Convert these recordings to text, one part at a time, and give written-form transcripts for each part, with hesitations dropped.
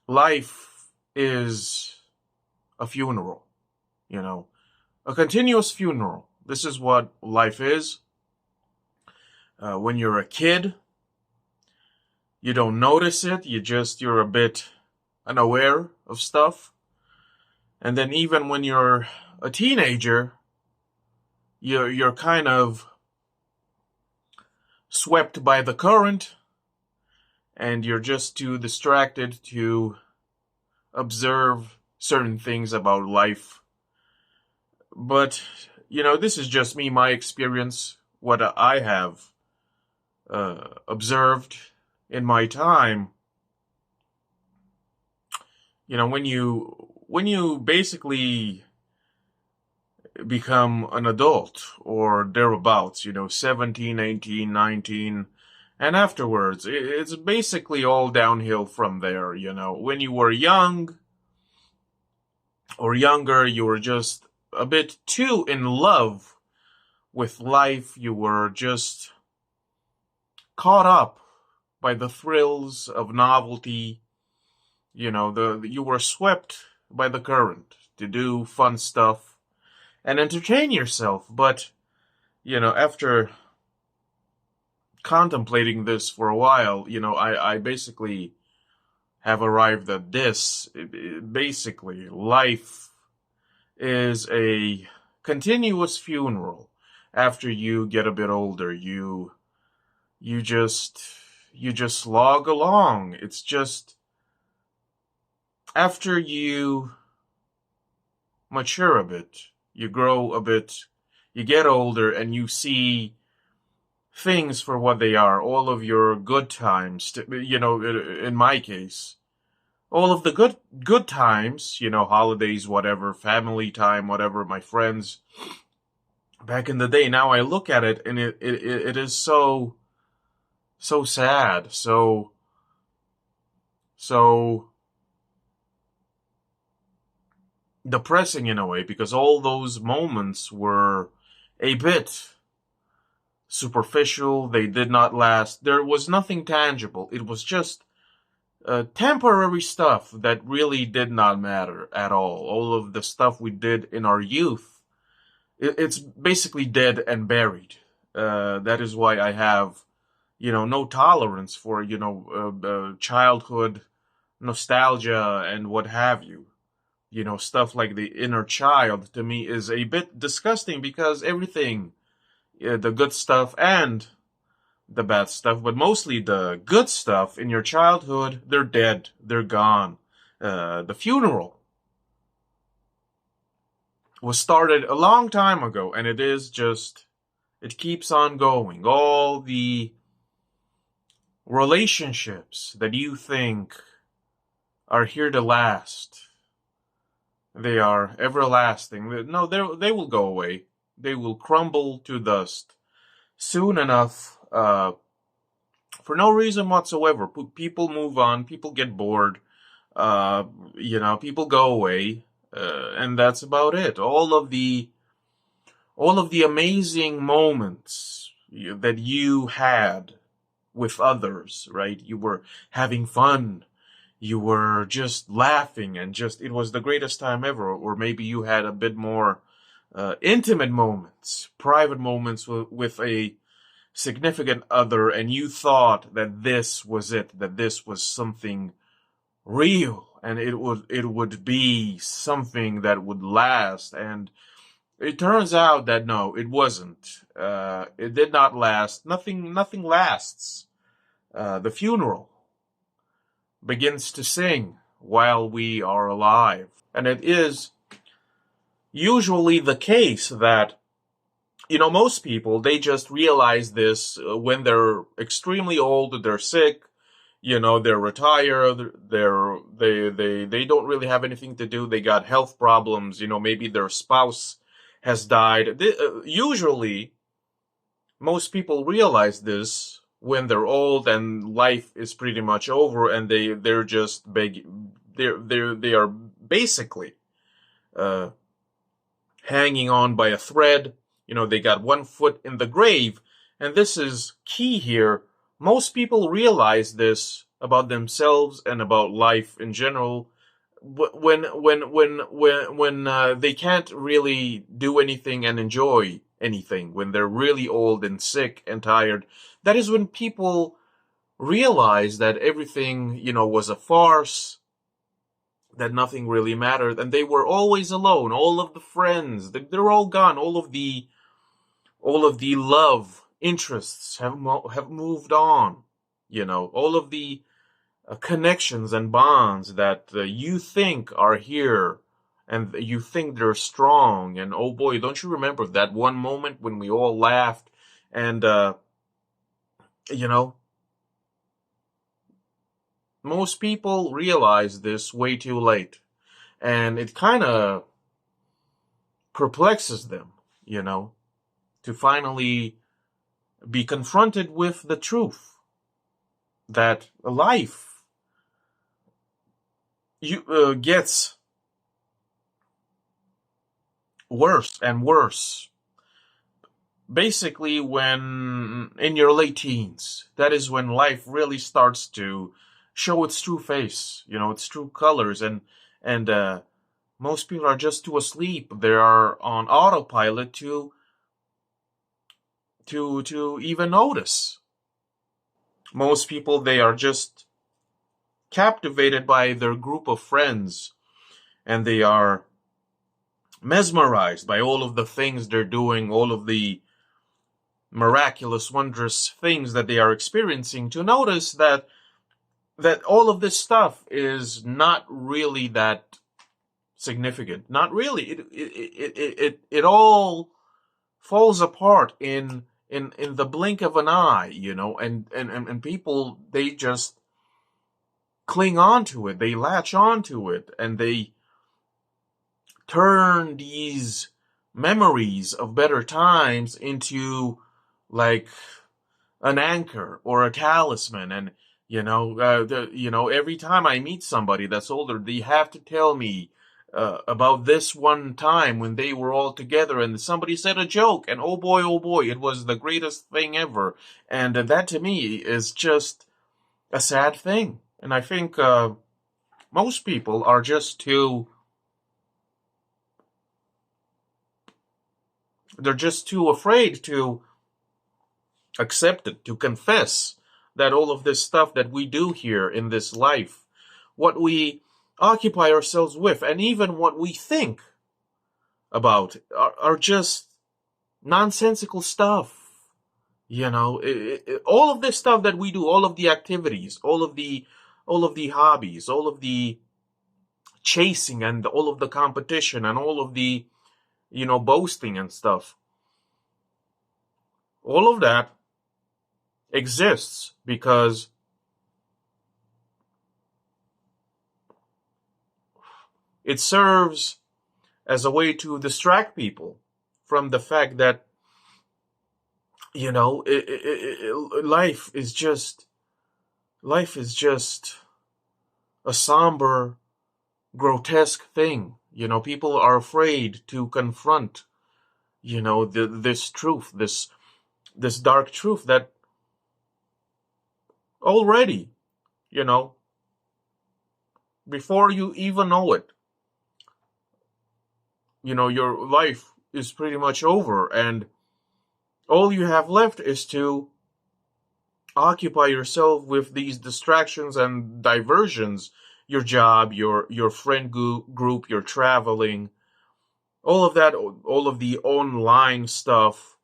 life is a funeral, you know, a continuous funeral. This is what life is. When you're a kid, you don't notice it. You're a bit unaware of stuff. And then even when you're a teenager, you're kind of swept by the current, and you're just too distracted to observe certain things about life. But, this is just me, my experience, what I have observed in my time. When you basically become an adult or thereabouts, 17, 18, 19, and afterwards, it's basically all downhill from there, When you were young or younger, you were just a bit too in love with life. You were just caught up by the thrills of novelty. You were swept by the current to do fun stuff and entertain yourself. But, after contemplating this for a while, I basically have arrived at this. Basically, life is a continuous funeral. After you get a bit older, you just slog along. It's just after you mature a bit, you grow a bit, you get older, and you see things for what they are. All of your good times, in my case, all of the good times, holidays, whatever, family time, whatever, my friends, back in the day. Now I look at it, and it is so sad, so depressing in a way, because all those moments were a bit superficial. They did not last. There was nothing tangible. It was just temporary stuff that really did not matter at all. All of the stuff we did in our youth, it's basically dead and buried. That is why I have, no tolerance for, childhood nostalgia and what have you. Stuff like the inner child to me is a bit disgusting, because everything, the good stuff and the bad stuff, but mostly the good stuff in your childhood, they're dead, they're gone. The funeral was started a long time ago, and it keeps on going. All the relationships that you think are here to last, they are everlasting. No, they will go away. They will crumble to dust soon enough, for no reason whatsoever. People move on. People get bored. People go away, and that's about it. All of the amazing moments that you had with others, right? You were having fun. You were just laughing, and it was the greatest time ever. Or maybe you had a bit more intimate moments, private moments with a significant other, and you thought that this was it, that this was something real, and it would be something that would last. And it turns out that no, it wasn't. It did not last. Nothing lasts. The funeral begins to sing while we are alive. And it is usually the case that, most people, they just realize this when they're extremely old, they're sick, they're retired, they don't really have anything to do, they got health problems, maybe their spouse has died. Usually, most people realize this when they're old and life is pretty much over, and they're just they are basically hanging on by a thread. They got one foot in the grave. And this is key here. Most people realize this about themselves and about life in general, when they can't really do anything and enjoy anything, when they're really old and sick and tired, that is when people realize that everything, was a farce, that nothing really mattered, and they were always alone. All of the friends, they're all gone. All of the love interests have moved on. All of the connections and bonds that you think are here, and you think they're strong. And oh boy, don't you remember that one moment when we all laughed? And you know, most people realize this way too late, and it kind of perplexes them, to finally be confronted with the truth that life gets worse and worse. Basically, when in your late teens, that is when life really starts to show its true face, its true colors, and most people are just too asleep. They are on autopilot to even notice. Most people, they are just captivated by their group of friends, and they are mesmerized by all of the things they're doing, all of the miraculous, wondrous things that they are experiencing, to notice that all of this stuff is not really that significant. Not really. It all falls apart in the blink of an eye, and people, they just cling on to it, they latch on to it, and they turn these memories of better times into like an anchor or a talisman. And every time I meet somebody that's older, they have to tell me about this one time when they were all together and somebody said a joke, and oh boy, it was the greatest thing ever. And that to me is just a sad thing. And I think most people are just they're just too afraid to accept it, to confess that all of this stuff that we do here in this life, what we occupy ourselves with, and even what we think about, are just nonsensical stuff. All of this stuff that we do, all of the activities, all of the hobbies, all of the chasing, and all of the competition, and all of the boasting and stuff, all of that exists because it serves as a way to distract people from the fact that life is just a somber, grotesque thing. People are afraid to confront this truth, this dark truth that already, before you even know it, your life is pretty much over, and all you have left is to occupy yourself with these distractions and diversions, your job, your friend group, your traveling, all of that, all of the online stuff.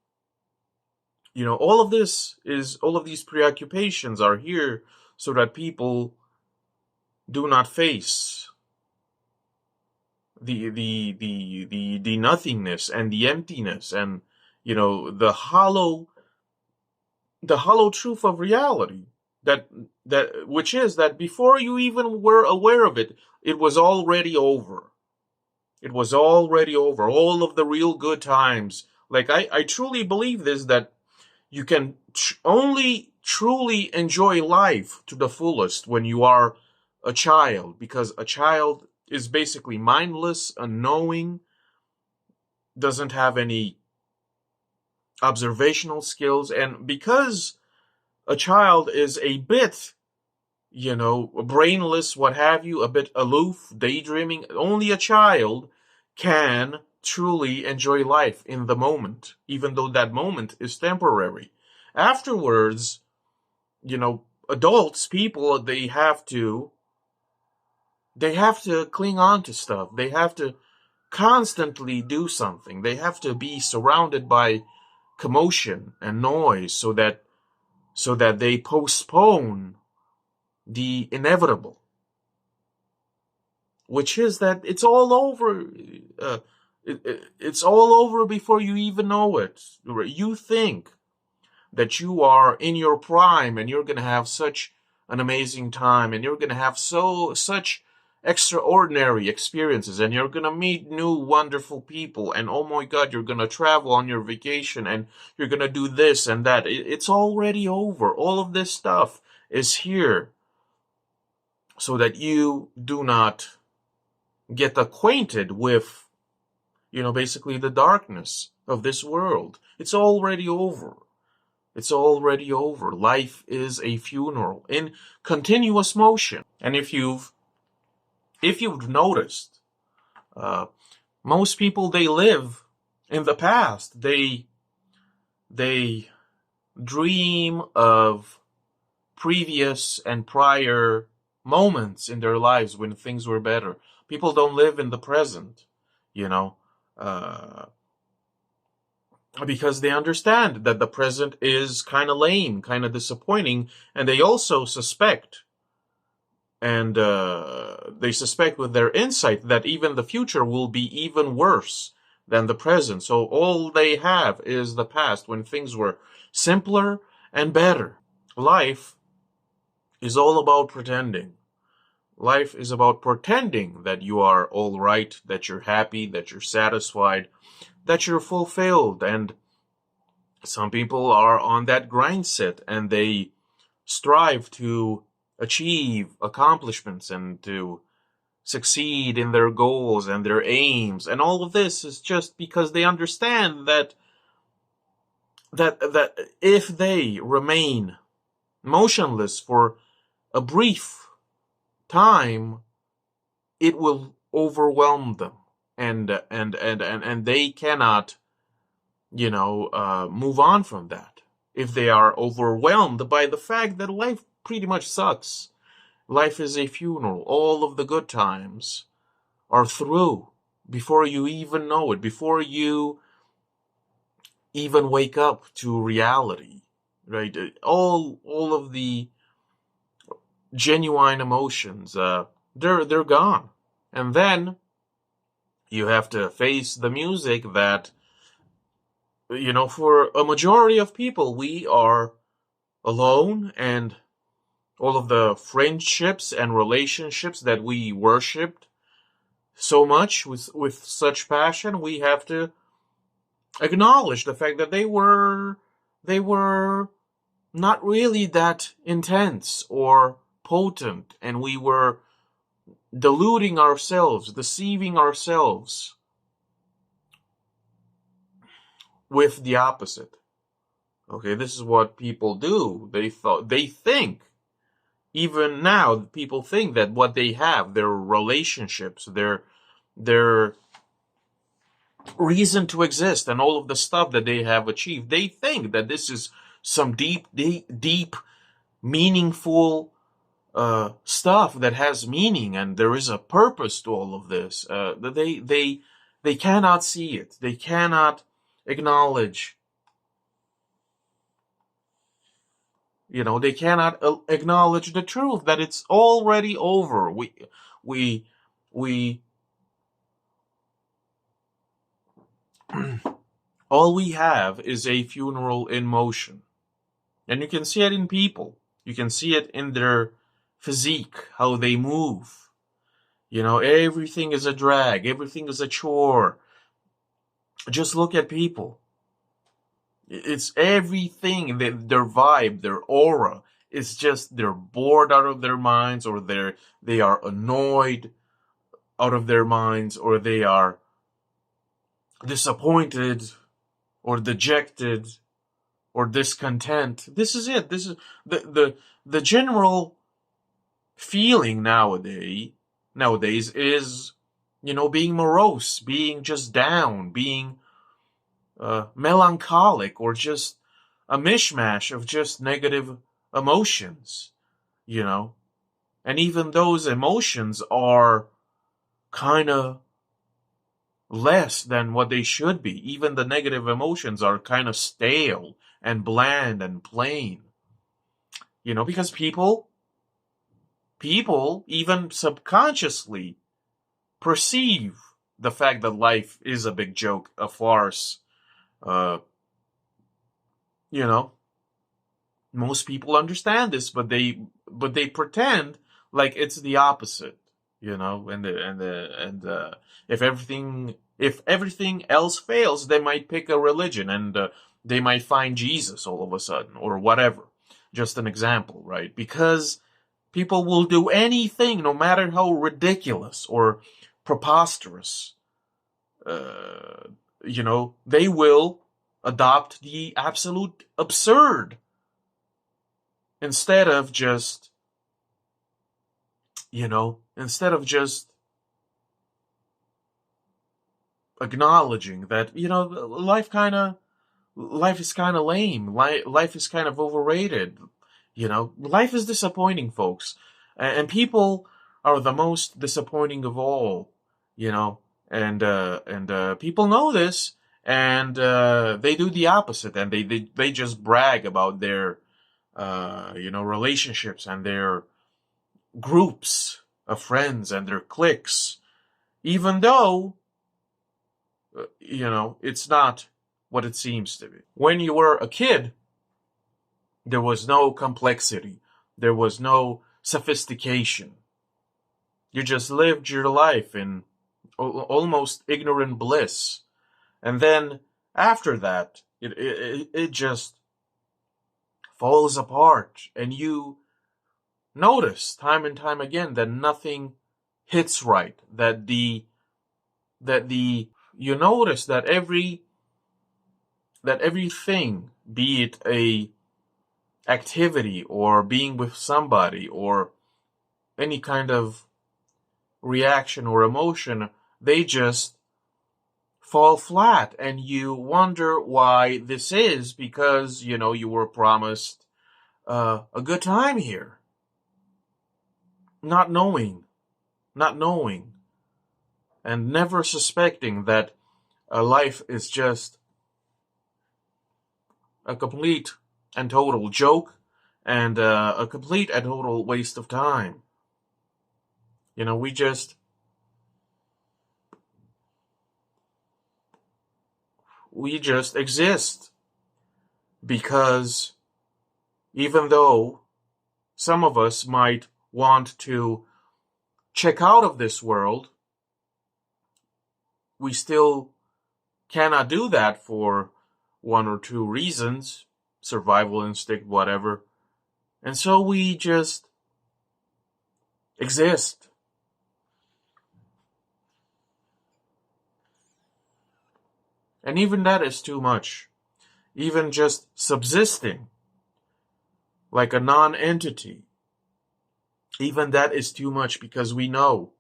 All of these preoccupations are here so that people do not face the nothingness and the emptiness, and the hollow truth of reality, that which is that before you even were aware of it, it was already over. It was already over. All of the real good times. Like, I truly believe this, that you can only truly enjoy life to the fullest when you are a child, because a child is basically mindless, unknowing, doesn't have any observational skills, and because a child is a bit, brainless, what have you, a bit aloof, daydreaming. Only a child can truly enjoy life in the moment, even though that moment is temporary. Afterwards, adults, people, they have to cling on to stuff. They have to constantly do something. They have to be surrounded by commotion and noise so that they postpone the inevitable, which is that it's all over. It's all over before you even know it. You think that you are in your prime and you're going to have such an amazing time and you're going to have such extraordinary experiences and you're going to meet new wonderful people and oh my god, you're going to travel on your vacation and you're going to do this and that. It's already over. All of this stuff is here so that you do not get acquainted with, basically the darkness of this world. It's already over. It's already over. Life is a funeral in continuous motion. And if you've noticed, most people, they live in the past. They dream of previous and prior moments in their lives when things were better. People don't live in the present, uh, because they understand that the present is kind of lame, kind of disappointing, and they also suspect, and they suspect with their insight that even the future will be even worse than the present. So all they have is the past when things were simpler and better. Life is all about pretending. Life is about pretending that you are all right, that you're happy, that you're satisfied, that you're fulfilled. And some people are on that grind set and they strive to achieve accomplishments and to succeed in their goals and their aims. And all of this is just because they understand that if they remain motionless for a brief time, it will overwhelm them, and they cannot, move on from that if they are overwhelmed by the fact that life pretty much sucks. Life is a funeral. All of the good times are through before you even know it, before you even wake up to reality, right? All of the genuine emotions, they're gone. And then you have to face the music that, for a majority of people, we are alone, and all of the friendships and relationships that we worshipped so much with such passion, we have to acknowledge the fact that they were not really that intense or potent, and we were deluding ourselves, deceiving ourselves with the opposite. Okay, this is what people do. They think, even now, people think that what they have, their relationships, their reason to exist, and all of the stuff that they have achieved, they think that this is some deep, meaningful stuff that has meaning, and there is a purpose to all of this. They cannot see it. They cannot acknowledge. They cannot acknowledge the truth that it's already over. We all we have is a funeral in motion, and you can see it in people. You can see it in their physique, how they move. Everything is a drag. Everything is a chore. Just look at people. It's everything. Their vibe, their aura. It's just they're bored out of their minds, or they are annoyed out of their minds, or they are disappointed, or dejected, or discontent. This is it. This is the general feeling nowadays is, being morose, being just down, being melancholic, or just a mishmash of just negative emotions, you know. And even those emotions are kind of less than what they should be. Even the negative emotions are kind of stale and bland and plain, because people even subconsciously perceive the fact that life is a big joke, a farce. Uh, you know, most people understand this, but they pretend like it's the opposite. And if everything else fails, they might pick a religion, and they might find Jesus all of a sudden, or whatever. Just an example, right? Because people will do anything, no matter how ridiculous or preposterous. They will adopt the absolute absurd instead of just, acknowledging that, life is kind of lame. Life is kind of overrated. Life is disappointing, folks. And people are the most disappointing of all, you know, and people know this, and they do the opposite, and they just brag about their, relationships and their groups of friends and their cliques, even though, it's not what it seems to be. When you were a kid, there was no complexity. There was no sophistication. You just lived your life in almost ignorant bliss. And then after that, it just falls apart. And you notice time and time again that nothing hits right. You notice that everything, be it a activity or being with somebody or any kind of reaction or emotion, they just fall flat, and you wonder why this is, because you were promised a good time here, not knowing and never suspecting that life is just a complete and total joke, and a complete and total waste of time. We just exist because, even though some of us might want to check out of this world, we still cannot do that for one or two reasons, survival instinct, whatever. And so we just exist. And even that is too much. Even just subsisting like a non-entity, even that is too much, because we know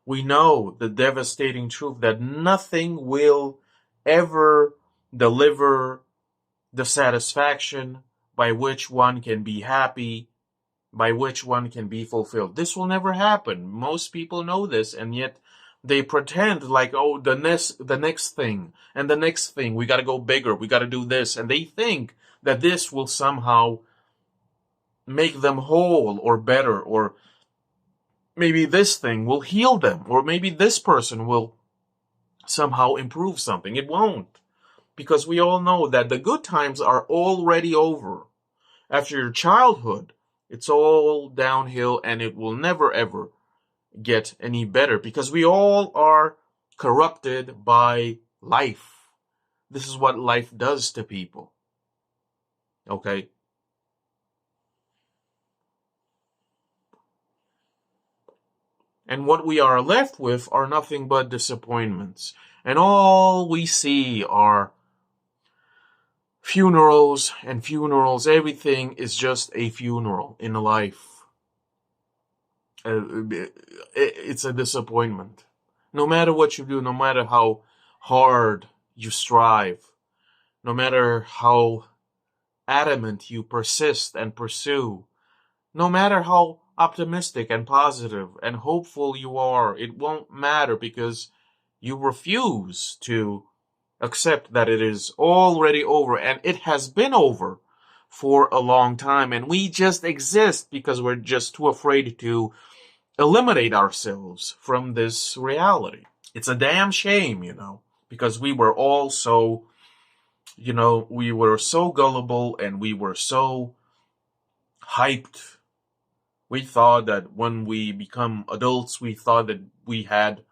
the devastating truth that nothing will ever deliver the satisfaction by which one can be happy, by which one can be fulfilled. This will never happen. Most people know this, and yet they pretend like, oh, the next thing, and the next thing, we got to go bigger, we got to do this, and they think that this will somehow make them whole or better, or maybe this thing will heal them, or maybe this person will somehow improve something. It won't, because we all know that the good times are already over. After your childhood, it's all downhill, and it will never ever get any better, because we all are corrupted by life. This is what life does to people. Okay? And what we are left with are nothing but disappointments. And all we see are funerals and funerals. Everything is just a funeral in life. it's a disappointment. No matter what you do, no matter how hard you strive, no matter how adamant you persist and pursue, no matter how optimistic and positive and hopeful you are, it won't matter because you refuse to accept that it is already over, and it has been over for a long time, and we just exist because we're just too afraid to eliminate ourselves from this reality. It's a damn shame, because we were all so, we were so gullible and we were so hyped. We thought that when we become adults, we thought that we had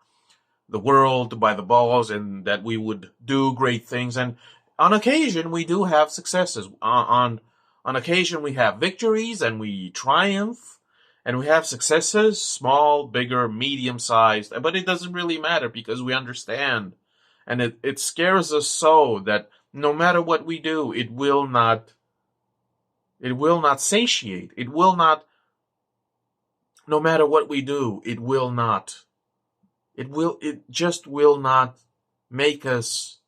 the world by the balls and that we would do great things. And on occasion, we do have successes. On occasion, we have victories and we triumph. And we have successes, small, bigger, medium-sized. But it doesn't really matter because we understand. And it scares us so that no matter what we do, it will not satiate. It will not, no matter what we do, it just will not make us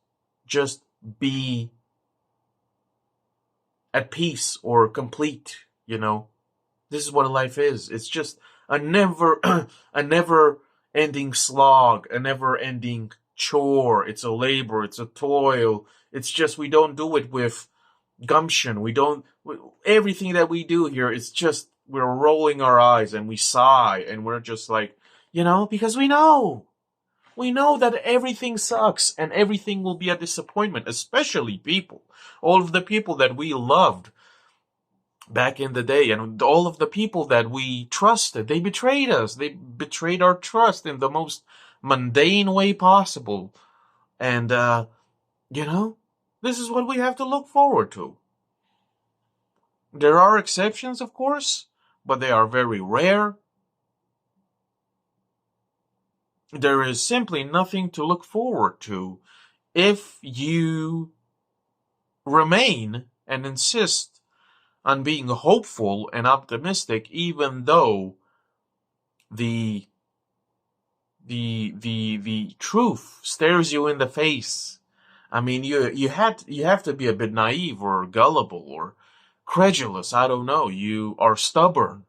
just be at peace or complete, This is what life is. It's just a never ending slog, a never ending chore. It's a labor, it's a toil. It's just we don't do it with gumption. Everything that we do here is just we're rolling our eyes and we sigh and we're just like, because we know that everything sucks and everything will be a disappointment, especially people. All of the people that we loved back in the day and all of the people that we trusted, they betrayed us. They betrayed our trust in the most mundane way possible. And, this is what we have to look forward to. There are exceptions, of course, but they are very rare. There is simply nothing to look forward to if you remain and insist on being hopeful and optimistic, even though the truth stares you in the face. I mean, you have to be a bit naive or gullible or credulous. I don't know. You are stubborn,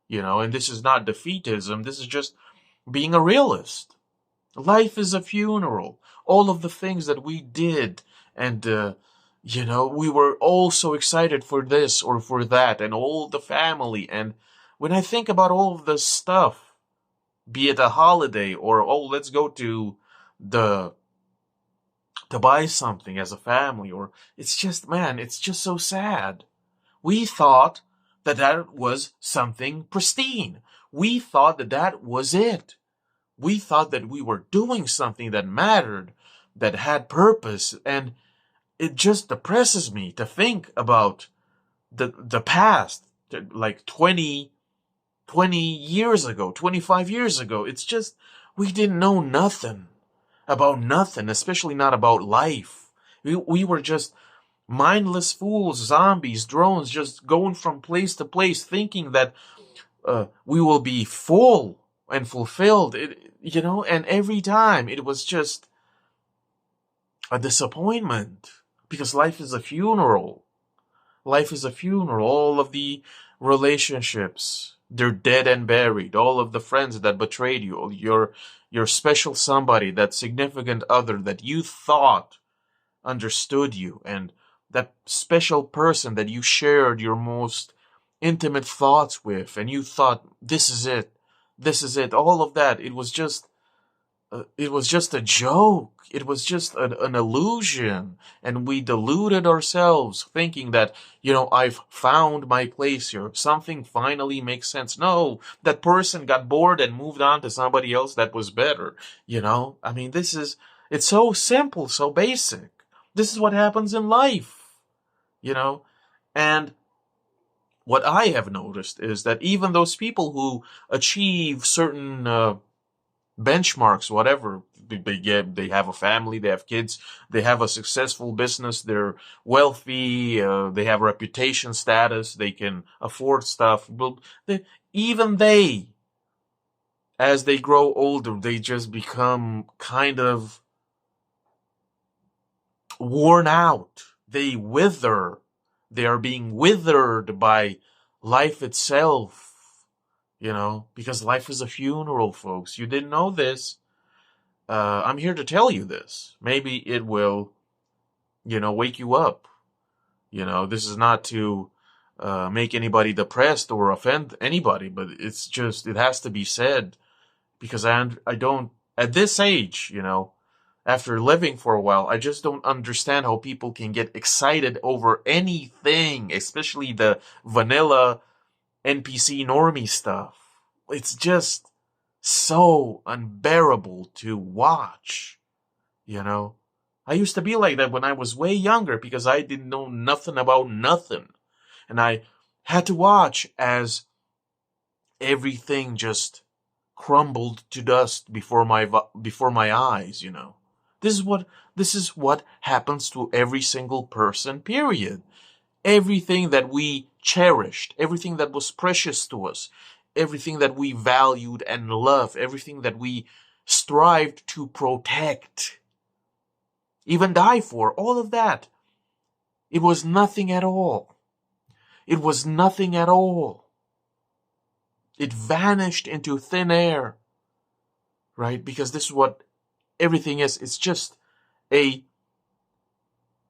and this is not defeatism. This is just being a realist. Life is a funeral. All of the things that we did and, we were all so excited for this or for that and all the family. And when I think about all of this stuff, be it a holiday or, let's go to buy something as a family, or it's just so sad. We thought that was something pristine. We thought that was it. We thought that we were doing something that mattered, that had purpose, and it just depresses me to think about the past, like 20 years ago, 25 years ago. It's just, we didn't know nothing about nothing, especially not about life. We were just mindless fools, zombies, drones, just going from place to place, thinking that we will be full and fulfilled, and every time it was just a disappointment because life is a funeral. Life is a funeral. All of the relationships, they're dead and buried. All of the friends that betrayed you, your special somebody, that significant other that you thought understood you, and that special person that you shared your most intimate thoughts with, and you thought, this is it. All of that, it was just a joke. It was just an illusion. And we deluded ourselves thinking that, I've found my place here. Something finally makes sense. No, that person got bored and moved on to somebody else that was better. I mean, it's so simple, so basic. This is what happens in life, and what I have noticed is that even those people who achieve certain benchmarks, whatever, they have a family, they have kids, they have a successful business, they're wealthy, they have reputation status, they can afford stuff. But even they as they grow older, they just become kind of worn out. They wither. They are being withered by life itself, because life is a funeral, folks. You didn't know this. I'm here to tell you this. Maybe it will, wake you up. This is not to make anybody depressed or offend anybody, but it's just, it has to be said because I don't, at this age, after living for a while, I just don't understand how people can get excited over anything, especially the vanilla NPC normie stuff. It's just so unbearable to watch, I used to be like that when I was way younger because I didn't know nothing about nothing. And I had to watch as everything just crumbled to dust before my eyes, This is what happens to every single person, period. Everything that we cherished, everything that was precious to us, everything that we valued and loved, everything that we strived to protect, even die for, all of that. It was nothing at all. It was nothing at all. It vanished into thin air, right? Because this is what everything is. It's just a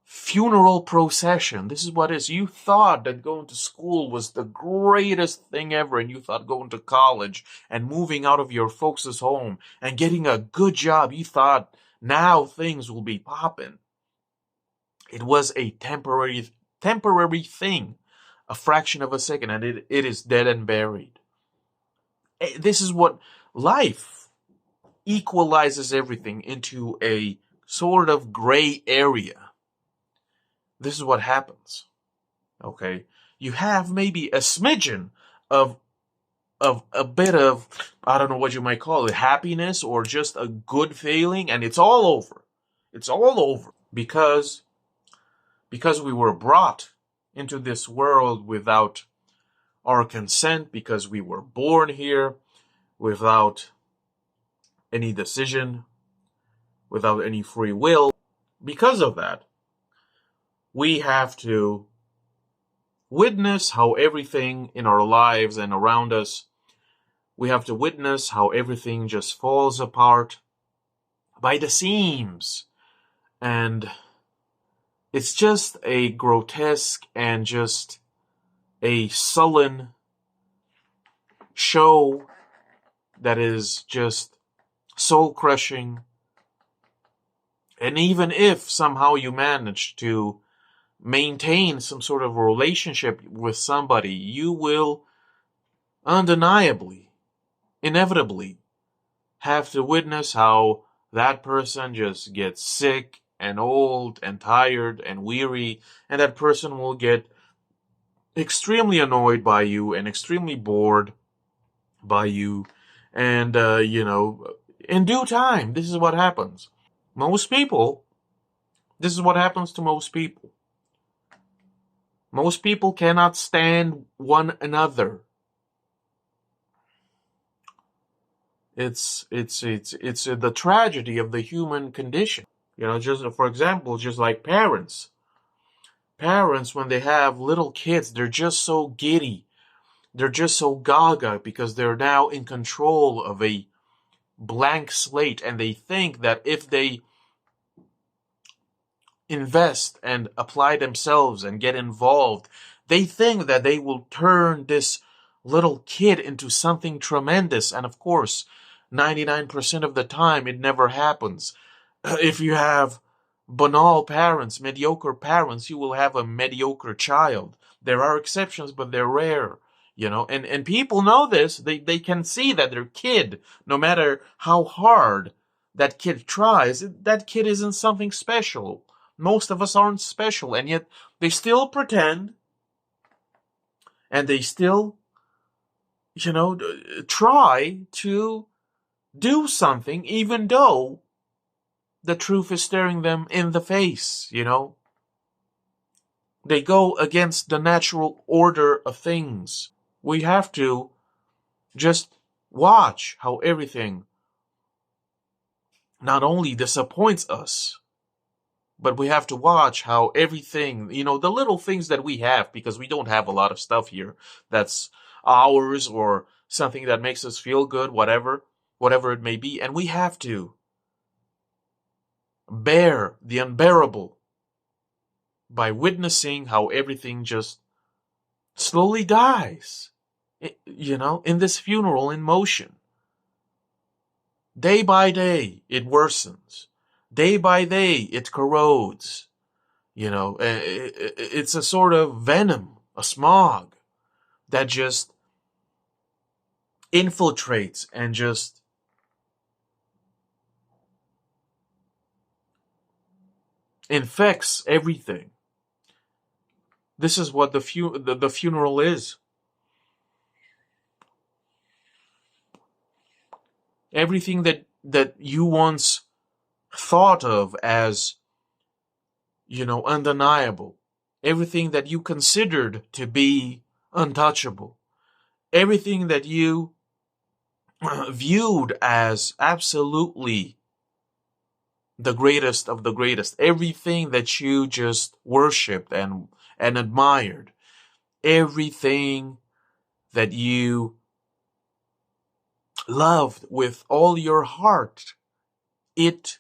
funeral procession. This is what it is. You thought that going to school was the greatest thing ever, and you thought going to college and moving out of your folks' home and getting a good job, you thought now things will be popping. It was a temporary thing, a fraction of a second, and it is dead and buried. This is what life equalizes everything into a sort of gray area. This is what happens. Okay? You have maybe a smidgen of a bit of, I don't know what you might call it, happiness or just a good feeling, and it's all over. It's all over because we were brought into this world without our consent, because we were born here without any decision, without any free will. Because of that, we have to witness how everything in our lives and around us, we have to witness how everything just falls apart by the seams. And it's just a grotesque and just a sullen show that is just soul-crushing. And even if somehow you manage to maintain some sort of a relationship with somebody, you will undeniably, inevitably, have to witness how that person just gets sick and old and tired and weary, and that person will get extremely annoyed by you and extremely bored by you. And, in due time, this is what happens. This is what happens to most people. Most people cannot stand one another. It's the tragedy of the human condition. Just for example, just like parents. Parents, when they have little kids, they're just so giddy. They're just so gaga because they're now in control of a blank slate, and they think that if they invest and apply themselves and get involved, they think that they will turn this little kid into something tremendous. And of course, 99% of the time, it never happens. If you have banal parents, mediocre parents, you will have a mediocre child. There are exceptions, but they're rare. And people know this. They can see that their kid, no matter how hard that kid tries, that kid isn't something special. Most of us aren't special, and yet they still pretend, and they still, try to do something, even though the truth is staring them in the face, They go against the natural order of things. We have to just watch how everything not only disappoints us, but we have to watch how everything, the little things that we have, because we don't have a lot of stuff here that's ours or something that makes us feel good, whatever it may be. And we have to bear the unbearable by witnessing how everything just slowly dies, in this funeral in motion. Day by day, it worsens. Day by day, it corrodes. It's a sort of venom, a smog that just infiltrates and just infects everything. This is what the funeral is. Everything that you once thought of as, undeniable, everything that you considered to be untouchable, everything that you viewed as absolutely the greatest of the greatest, everything that you just worshipped and admired, everything that you loved with all your heart, it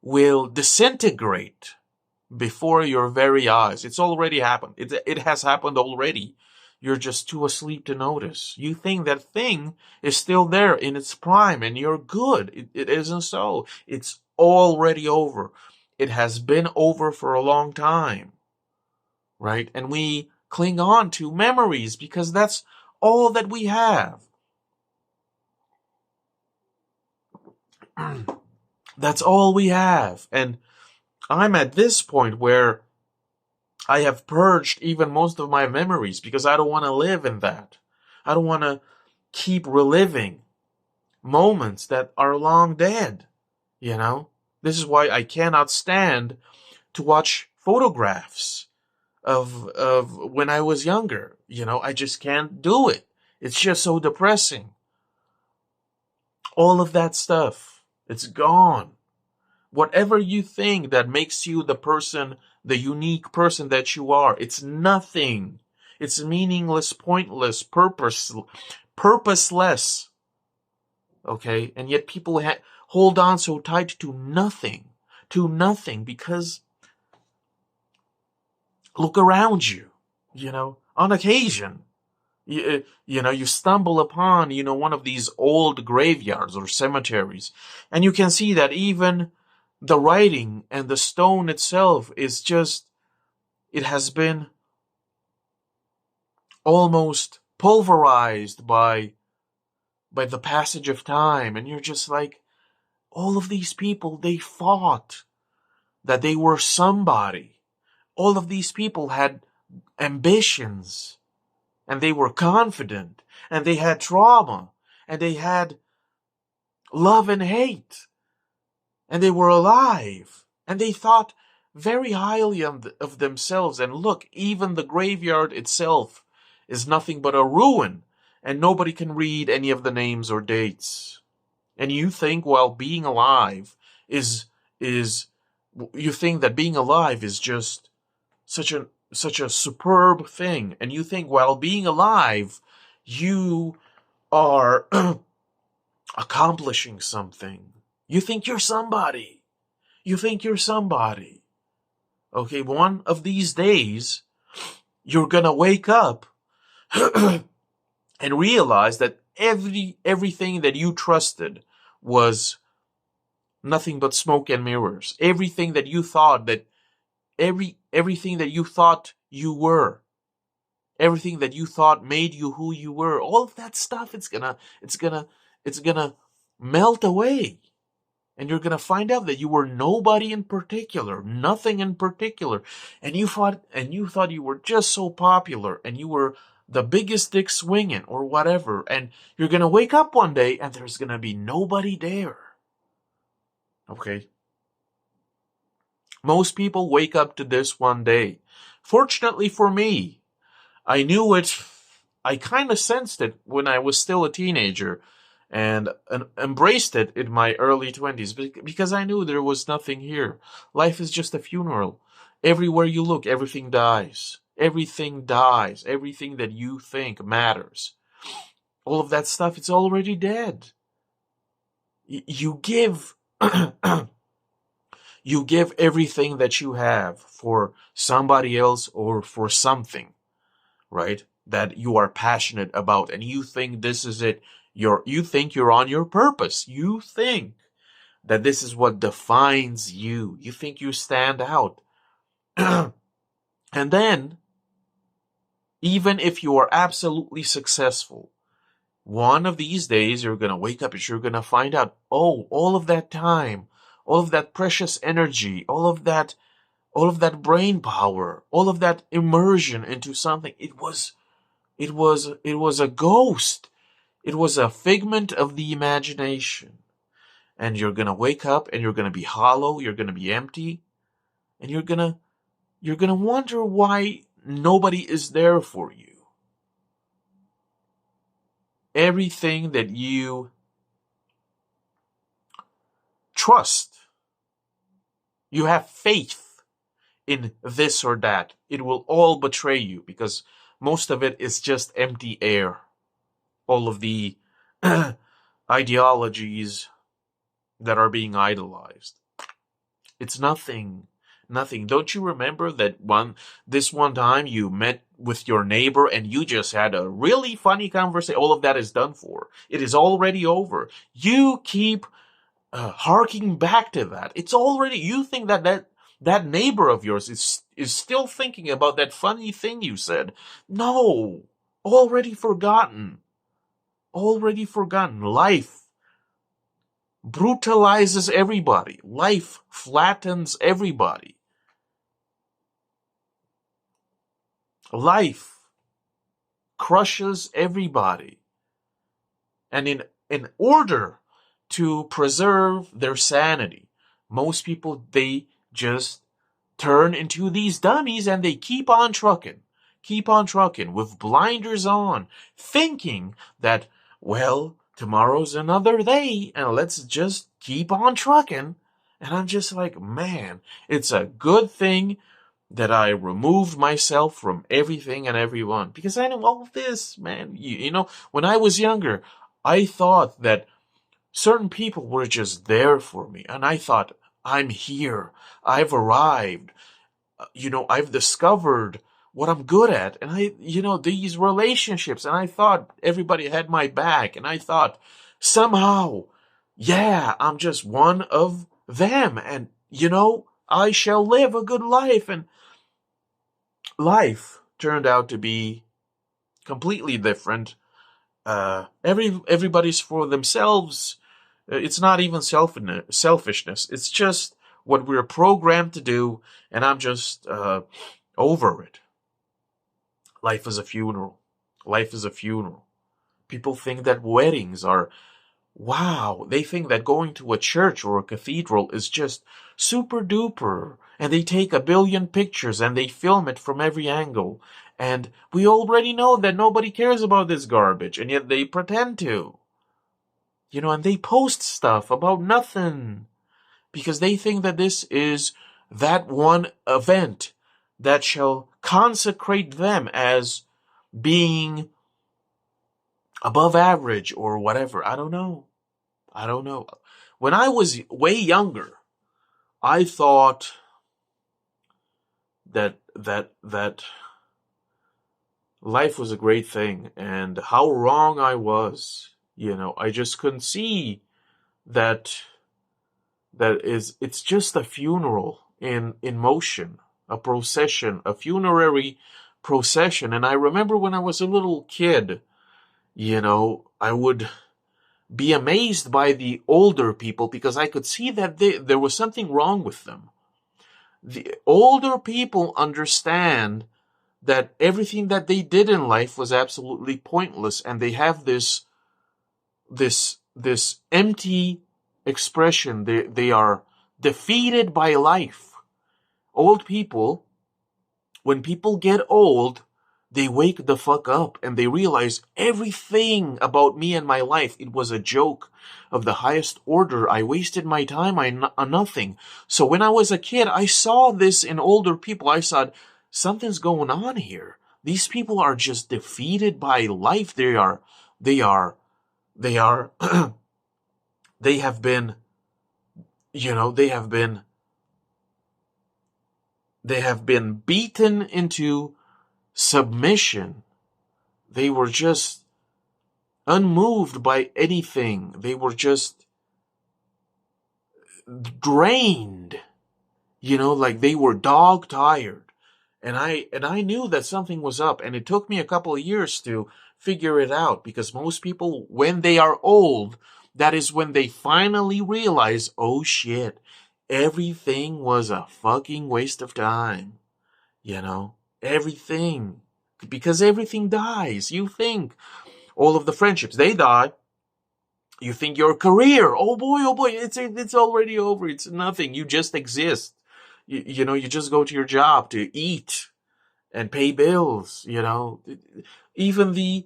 will disintegrate before your very eyes. It's already happened. It has happened already. You're just too asleep to notice. You think that thing is still there in its prime and you're good. It isn't so. It's already over. It has been over for a long time, right? And we cling on to memories because that's all that we have. That's all we have. And I'm at this point where I have purged even most of my memories because I don't want to live in that. I don't want to keep reliving moments that are long dead, This is why I cannot stand to watch photographs of when I was younger. I just can't do it. It's just so depressing. All of that stuff, it's gone. Whatever you think that makes you the person, the unique person that you are, it's nothing. It's meaningless, pointless, purposeless. Okay? And yet people hold on so tight to nothing, because look around you, on occasion. You stumble upon, one of these old graveyards or cemeteries, and you can see that even the writing and the stone itself is just, it has been almost pulverized by the passage of time. And you're just like, all of these people, they fought that they were somebody. All of these people had ambitions, and they were confident, and they had trauma, and they had love and hate, and they were alive, and they thought very highly of themselves. And look, even the graveyard itself is nothing but a ruin, and nobody can read any of the names or dates. And you think, being alive you think that being alive is just such a superb thing, and you think while being alive you are accomplishing something. You think you're somebody. Okay, one of these days you're gonna wake up and realize that everything that you trusted was nothing but smoke and mirrors. Everything that you thought everything that you thought you were, everything that you thought made you who you were, all of that stuff, it's gonna melt away. And you're gonna find out that you were nobody in particular, nothing in particular. And you thought you were just so popular, and you were the biggest dick swinging or whatever. And you're gonna wake up one day and there's gonna be nobody there. Okay? Most people wake up to this one day. Fortunately for me, I knew it. I kind of sensed it when I was still a teenager. and embraced it in my early 20s because I knew there was nothing here. Life is just a funeral. Everywhere you look, everything dies. Everything dies. Everything that you think matters. All of that stuff, it's already dead. You give you give everything that you have for somebody else or for something, right? That you are passionate about, and you think this is it. You think you're on your purpose. You think that this is what defines you. You think you stand out. And then, even if you are absolutely successful, one of these days you're going to wake up and you're going to find out, oh, all of that time, all of that precious energy, all of that brain power, all of that immersion into something, it was a ghost. It was a figment of the imagination. And you're going to wake up and you're going to be hollow, you're going to be empty, and you're going to wonder why nobody is there for you. Everything that you trust, you have faith in this or that, it will all betray you because most of it is just empty air. All of the ideologies that are being idolized. It's nothing. Nothing. Don't you remember that this one time you met with your neighbor and you just had a really funny conversation? All of that is done for. It is already over. You keep harking back to that. It's already, you think that neighbor of yours is still thinking about that funny thing you said. No. Already forgotten. Already forgotten. Life brutalizes everybody. Life flattens everybody. Life crushes everybody. And in order to preserve their sanity, most people, they just turn into these dummies and they keep on trucking with blinders on, thinking that, well, tomorrow's another day and let's just keep on trucking. And I'm just like, man, it's a good thing that I removed myself from everything and everyone because I know all of this, man. You know, when I was younger, I thought that certain people were just there for me. And I thought, I'm here. I've arrived. I've discovered what I'm good at. And these relationships. And I thought everybody had my back. And I thought somehow, yeah, I'm just one of them. And, I shall live a good life. And life turned out to be completely different. Everybody's for themselves. It's not even selfishness. It's just what we're programmed to do, and I'm just over it. Life is a funeral. Life is a funeral. People think that weddings are, wow. They think that going to a church or a cathedral is just super duper, and they take 1 billion pictures and they film it from every angle. And we already know that nobody cares about this garbage, and yet they pretend to. And they post stuff about nothing because they think that this is that one event that shall consecrate them as being above average or whatever. I don't know. When I was way younger, I thought that life was a great thing, and how wrong I was. I just couldn't see that it's just a funeral in motion, a procession, a funerary procession. And I remember when I was a little kid, I would be amazed by the older people because I could see that there was something wrong with them. The older people understand that everything that they did in life was absolutely pointless, and they have this empty expression. They are defeated by life. Old people, when people get old, they wake the fuck up and they realize everything about me and my life, it was a joke of the highest order. I wasted my time on nothing. So when I was a kid, I saw this in older people. I thought, something's going on here. These people are just defeated by life. They are, they are, they have been, you know, they have been beaten into submission. They were just unmoved by anything. They were just drained, like they were dog tired. And I knew that something was up, and it took me a couple of years to figure it out, because most people, when they are old, that is when they finally realize, oh shit, everything was a fucking waste of time. Everything. Because everything dies. You think all of the friendships, they die. You think your career, oh boy, it's already over. It's nothing. You just exist. You just go to your job to eat and pay bills, Even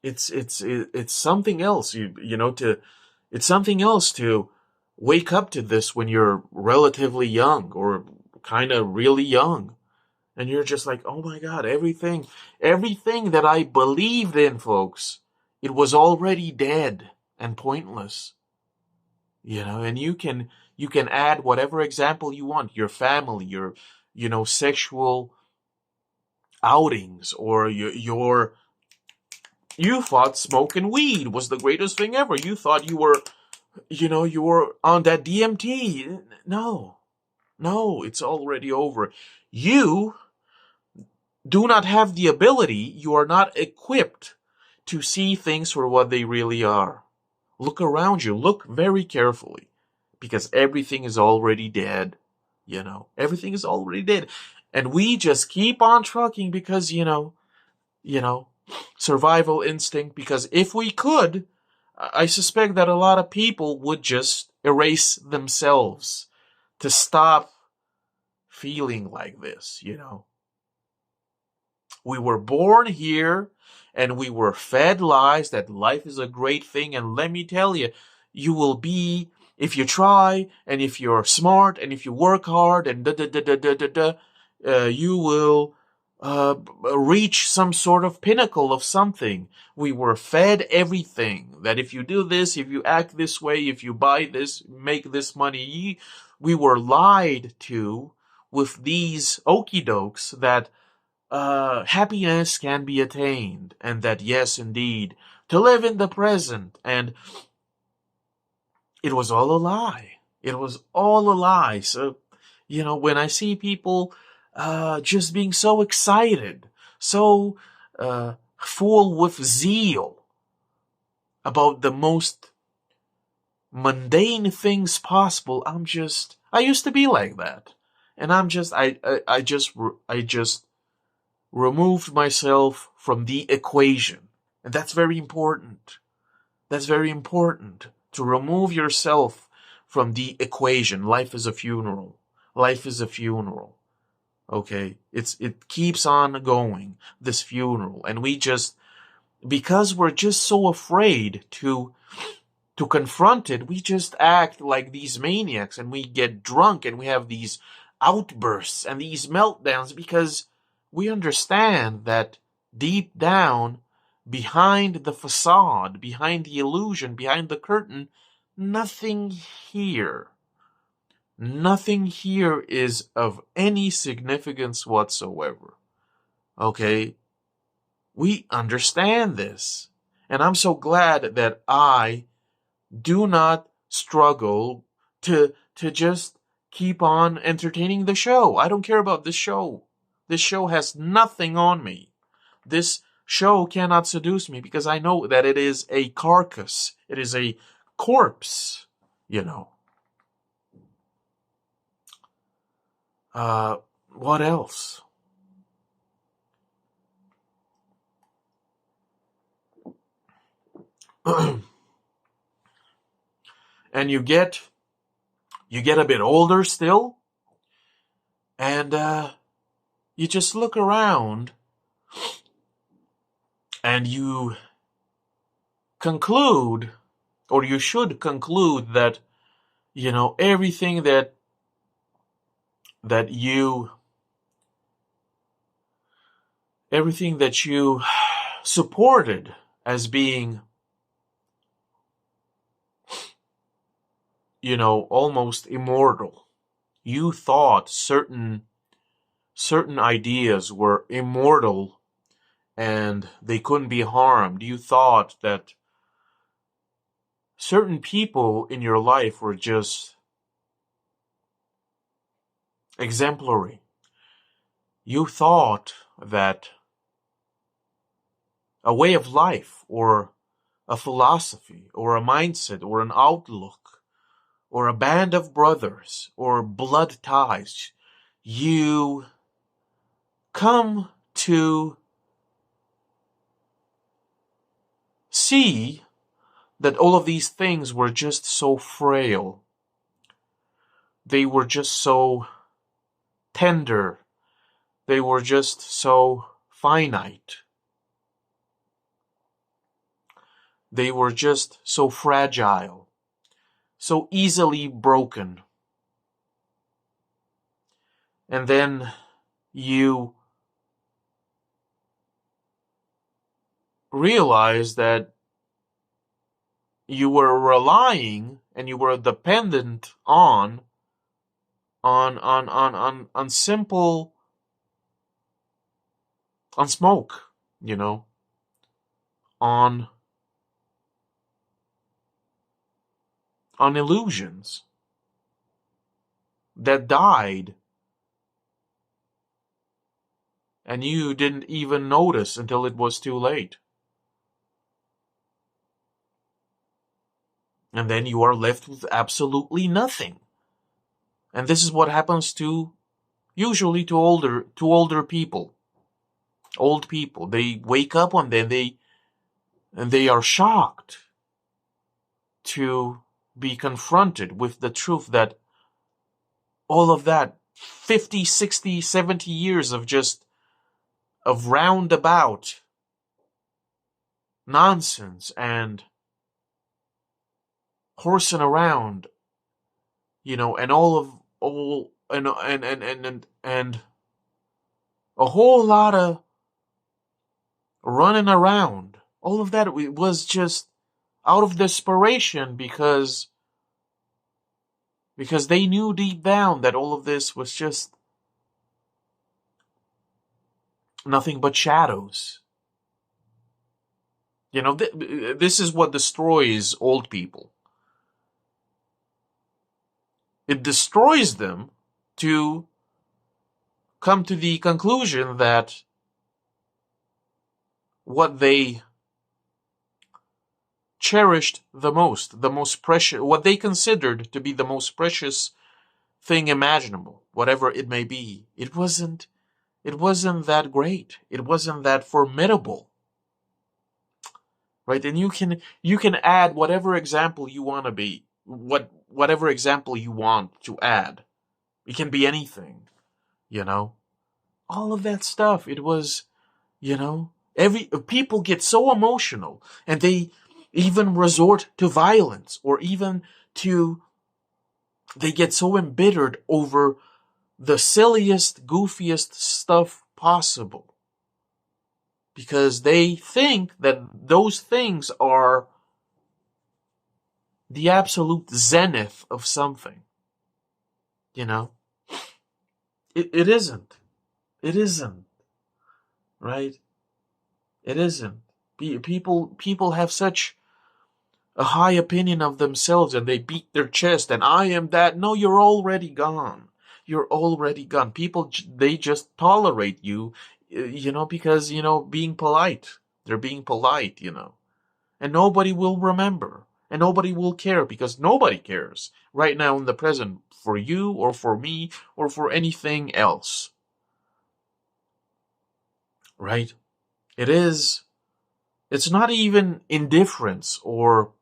it's something else, it's something else to wake up to this when you're relatively young or kind of really young. And you're just like, oh my God, everything that I believed in, folks, it was already dead and pointless. And you can add whatever example you want, your family, your, sexual outings, or you thought smoking weed was the greatest thing ever. You thought you were on that DMT. No, it's already over. You do not have the ability, you are not equipped to see things for what they really are. Look around you, look very carefully, because everything is already dead. Everything is already dead. And we just keep on trucking because, survival instinct, because if we could, I suspect that a lot of people would just erase themselves to stop feeling like this, We were born here and we were fed lies that life is a great thing. And let me tell you, you will be, if you try and if you're smart and if you work hard and you will reach some sort of pinnacle of something. We were fed everything that if you do this, if you act this way, if you buy this, make this money, we were lied to with these okie dokes that happiness can be attained, and that yes, indeed, to live in the present. And it was all a lie. It was all a lie. So, when I see people just being so excited, so full with zeal about the most mundane things possible, I used to be like that. And I just removed myself from the equation. And that's very important. That's very important. To remove yourself from the equation. Life is a funeral. Life is a funeral. Okay? It keeps on going, this funeral. And because we're just so afraid to confront it, we just act like these maniacs, and we get drunk and we have these outbursts and these meltdowns, because we understand that deep down, behind the facade, behind the illusion, behind the curtain, nothing here is of any significance whatsoever. Okay? We understand this. And I'm so glad that I do not struggle to just keep on entertaining the show. I don't care about this show. This show has nothing on me. This show cannot seduce me, because I know that it is a carcass. It is a corpse, What else? And you get a bit older still, And you just look around and you conclude, or you should conclude, that, everything that you everything that you supported as being, almost immortal. You thought certain ideas were immortal and they couldn't be harmed. You thought that certain people in your life were just exemplary. You thought that a way of life, or a philosophy, or a mindset, or an outlook, or a band of brothers, or blood ties, you come to see that all of these things were just so frail. They were just so tender. They were just so finite. They were just so fragile, so easily broken. And then you realize that you were relying and you were dependent on simple, on smoke, on illusions that died, and you didn't even notice until it was too late. And then you are left with absolutely nothing. And this is what happens usually to older people. Old people. They wake up one day and they are shocked to be confronted with the truth that all of that 50, 60, 70 years of roundabout nonsense and horsing around, and and a whole lot of running around. All of that was just out of desperation because they knew deep down that all of this was just nothing but shadows. This is what destroys old people. It destroys them to come to the conclusion that what they cherished the most precious, what they considered to be the most precious thing imaginable, whatever it may be, it wasn't that great. It wasn't that formidable. Right? And you can add whatever example you want to be, whatever example you want to add. It can be anything, all of that stuff. It was, people get so emotional and they even resort to violence, or even they get so embittered over the silliest, goofiest stuff possible, because they think that those things are the absolute zenith of something. It isn't. It isn't. Right? It isn't. People have such a high opinion of themselves, and they beat their chest, and I am that. No, you're already gone. You're already gone. People, they just tolerate you, because, being polite. They're being polite, and nobody will remember, and nobody will care, because nobody cares right now in the present for you or for me or for anything else. Right? It's not even indifference or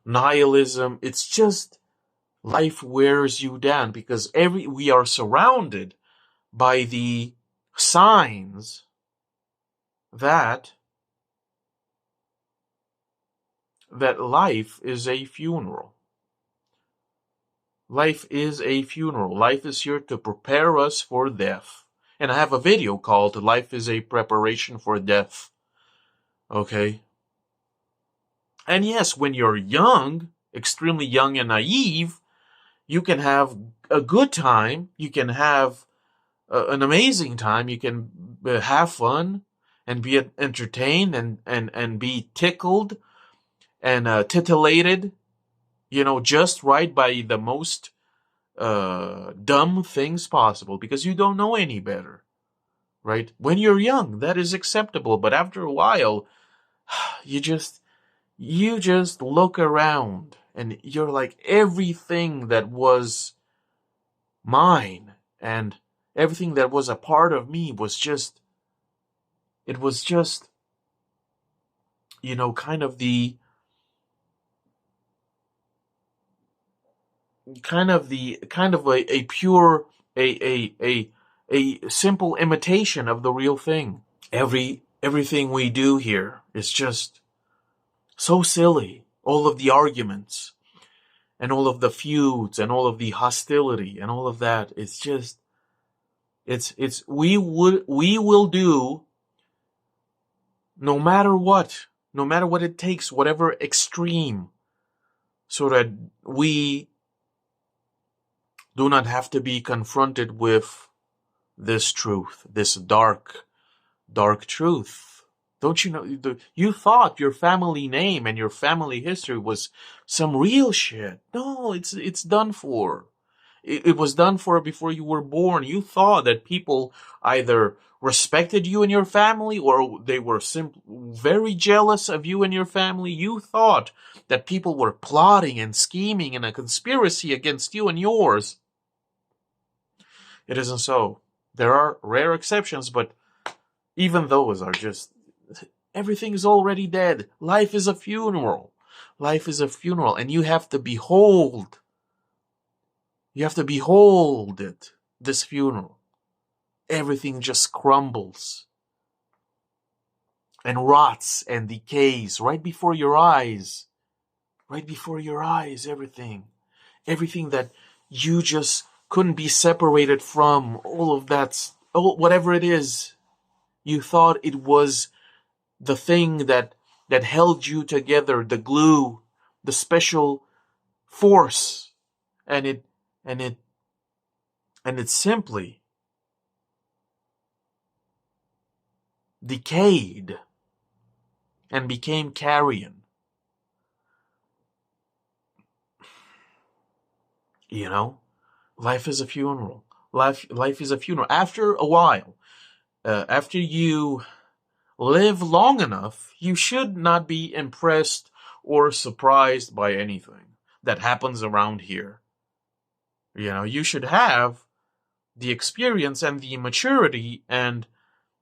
nihilism. It's just life wears you down, because we are surrounded by the signs that life is a funeral. Life is a funeral. Life is here to prepare us for death. And I have a video called Life is a Preparation for Death. Okay? And yes, when you're young, extremely young and naive, you can have a good time. You can have an amazing time. You can have fun and be entertained and be tickled and titillated, just right by the most dumb things possible because you don't know any better, right? When you're young, that is acceptable, but after a while, you just look around and you're like, everything that was mine and everything that was a part of me was just, kind of a pure, a simple imitation of the real thing. Everything we do here is just so silly. All of the arguments and all of the feuds and all of the hostility and all of that, it's just, we will do no matter what it takes, whatever extreme, so that we do not have to be confronted with this truth, this dark truth. Don't you know? You thought your family name and your family history was some real shit. No, it's done for. It was done for before you were born. You thought that people either respected you and your family or they were very jealous of you and your family. You thought that people were plotting and scheming in a conspiracy against you and yours. It isn't so. There are rare exceptions, but even those are just... Everything is already dead. Life is a funeral. Life is a funeral, and you have to behold. You have to behold it, this funeral. Everything just crumbles and rots and decays right before your eyes. Right before your eyes, everything. Everything that you just couldn't be separated from, all of that, whatever it is. You thought it was the thing that held you together, the glue, the special force, and it simply decayed and became carrion. Life is a funeral. Life is a funeral. After a while, after you live long enough, you should not be impressed or surprised by anything that happens around here. You should have the experience and the maturity and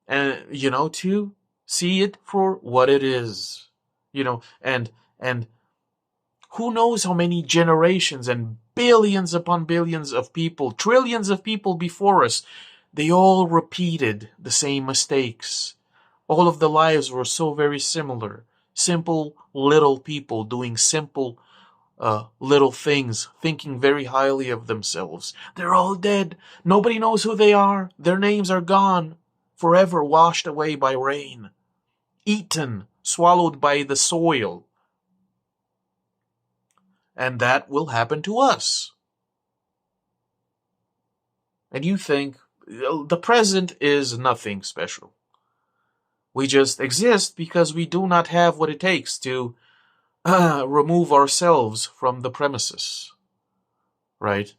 to see it for what it is. And who knows how many generations and billions upon billions of people, trillions of people before us, they all repeated the same mistakes. All of the lives were so very similar. Simple little people doing simple little things, thinking very highly of themselves. They're all dead. Nobody knows who they are. Their names are gone, forever washed away by rain, eaten, swallowed by the soil. And that will happen to us. And you think the present is nothing special. We just exist because we do not have what it takes to remove ourselves from the premises. Right?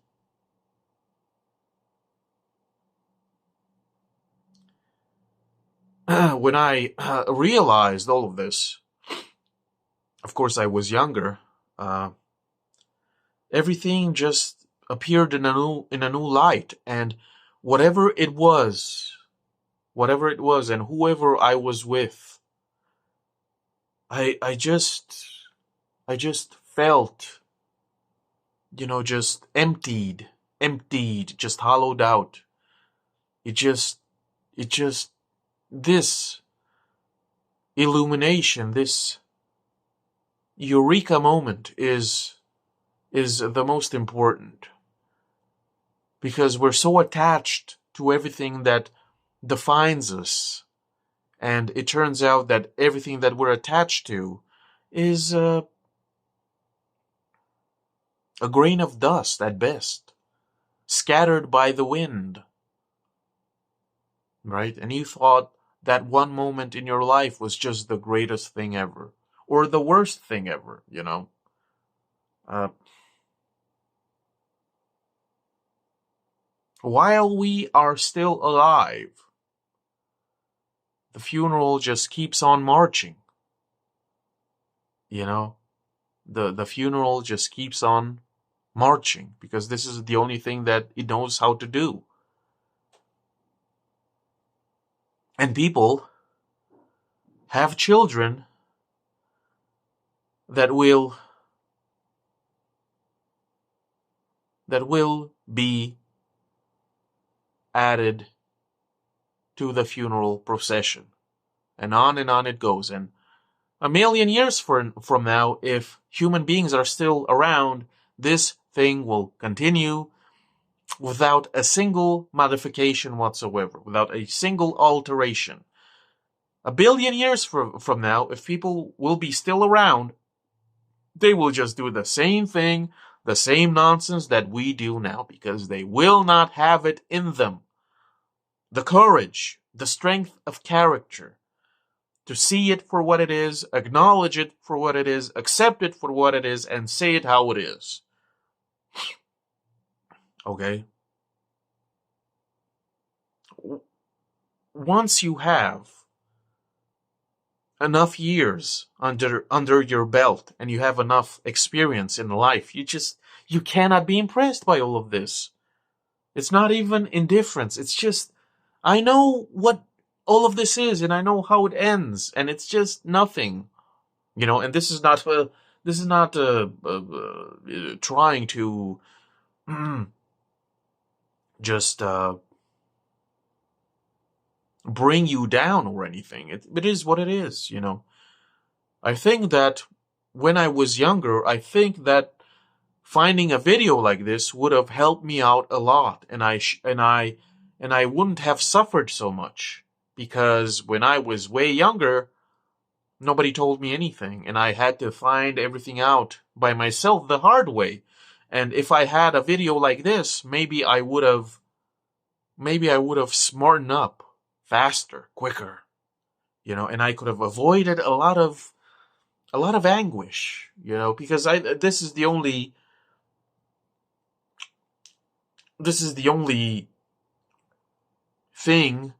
When I realized all of this, of course I was younger, everything just appeared in a new light, and whatever it was and whoever I was with, I just felt, just emptied, just hollowed out. It just, it just, this illumination, this eureka moment is the most important, because we're so attached to everything that defines us, and it turns out that everything that we're attached to is a grain of dust at best, scattered by the wind, right? And you thought that one moment in your life was just the greatest thing ever, or the worst thing ever, you know? While we are still alive, the funeral just keeps on marching, you know? The funeral just keeps on marching, because this is the only thing that it knows how to do. And people have children that will be added to the funeral procession, and on it goes. And a million years from now, if human beings are still around, this thing will continue without a single modification whatsoever, without a single alteration. A billion years from now, if people will be still around, they will just do the same thing, the same nonsense that we do now, because they will not have it in them. The courage, the strength of character, to see it for what it is, acknowledge it for what it is, accept it for what it is, and say it how it is. Okay? Once you have enough years under your belt and you have enough experience in life, you cannot be impressed by all of this. It's not even indifference. It's just, I know what all of this is, and I know how it ends, and it's just nothing, you know. And this is not trying to just bring you down or anything. It is what it is, you know. I think that when I was younger, I think that finding a video like this would have helped me out a lot, and I wouldn't have suffered so much, because when I was way younger, nobody told me anything, and I had to find everything out by myself the hard way. And if I had a video like this, maybe I would have smartened up faster, quicker, you know, and I could have avoided a lot of anguish, you know, because this is the only thing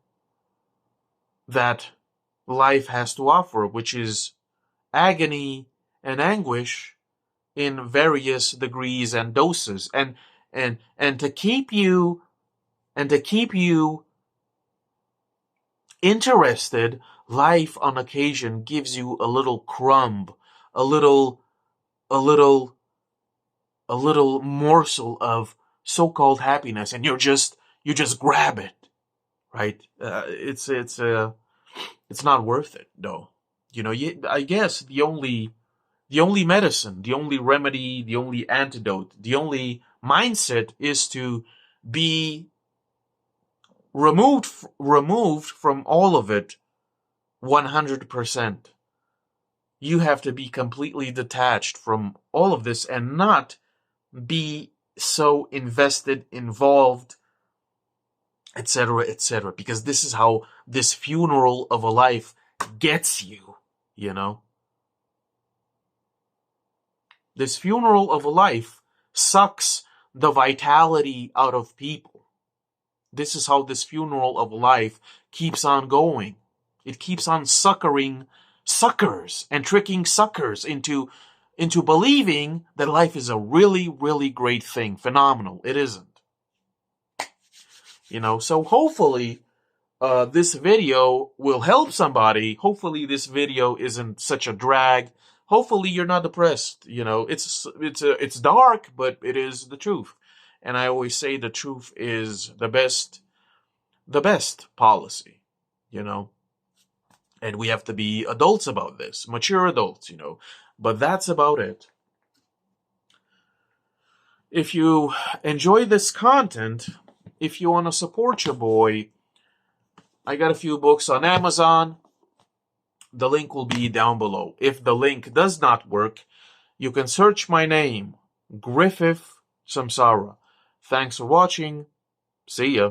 that life has to offer, which is agony and anguish in various degrees and doses, and to keep you interested. Life on occasion gives you a little crumb, a little morsel of so-called happiness, and you just grab it, right? It's not worth it, though. You know, I guess the only medicine, the only remedy, the only antidote, the only mindset is to be removed from all of it 100%. You have to be completely detached from all of this and not be so invested, involved, etc., etc., because this is how this funeral of a life gets you, you know? This funeral of a life sucks the vitality out of people. This is how this funeral of a life keeps on going. It keeps on suckering suckers and tricking suckers into believing that life is a really, really great thing. Phenomenal. It isn't. You know, so hopefully this video will help somebody. Hopefully this video isn't such a drag. Hopefully you're not depressed. You know, it's dark, but it is the truth. And I always say the truth is the best the best policy, you know. And we have to be adults about this, mature adults, you know. But that's about it. If you enjoy this content, if you want to support your boy, I got a few books on Amazon. The link will be down below. If the link does not work, you can search my name, Griffith Samsara. Thanks for watching. See ya.